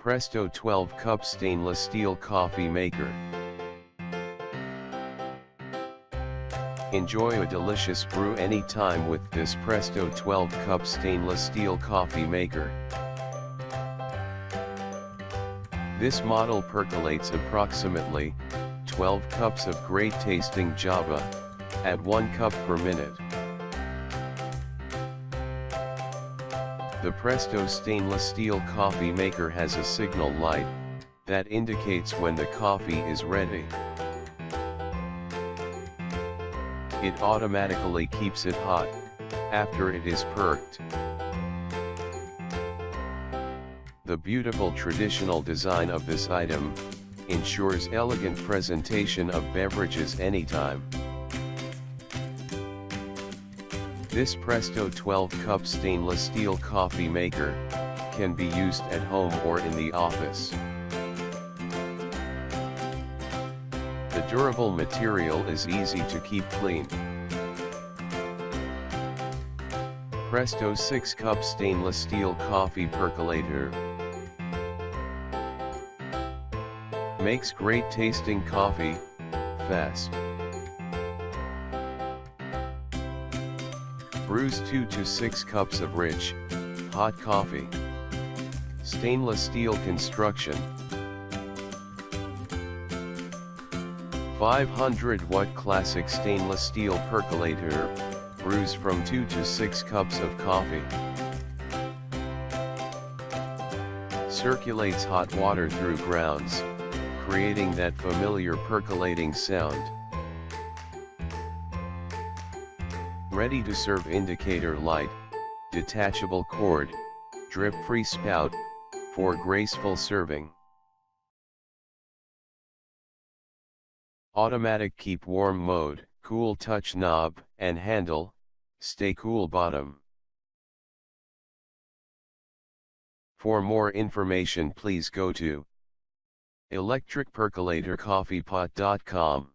Presto 12-cup stainless steel coffee maker. Enjoy a delicious brew anytime with this Presto 12-cup stainless steel coffee maker. This model percolates approximately 12 cups of great tasting Java at 1 cup per minute. The Presto stainless steel coffee maker has a signal light that indicates when the coffee is ready. It automatically keeps it hot after it is perked. The beautiful traditional design of this item ensures elegant presentation of beverages anytime. This Presto 12-cup stainless steel coffee maker can be used at home or in the office. The durable material is easy to keep clean. Presto 6-cup stainless steel coffee percolator makes great tasting coffee, fast. Brews 2 to 6 cups of rich, hot coffee. Stainless steel construction. 500-watt classic stainless steel percolator, brews from 2 to 6 cups of coffee. Circulates hot water through grounds, creating that familiar percolating sound. Ready to serve indicator light, detachable cord, drip-free spout, for graceful serving. Automatic keep warm mode, cool touch knob and handle, stay cool bottom. For more information please go to electricpercolatorcoffeepot.com.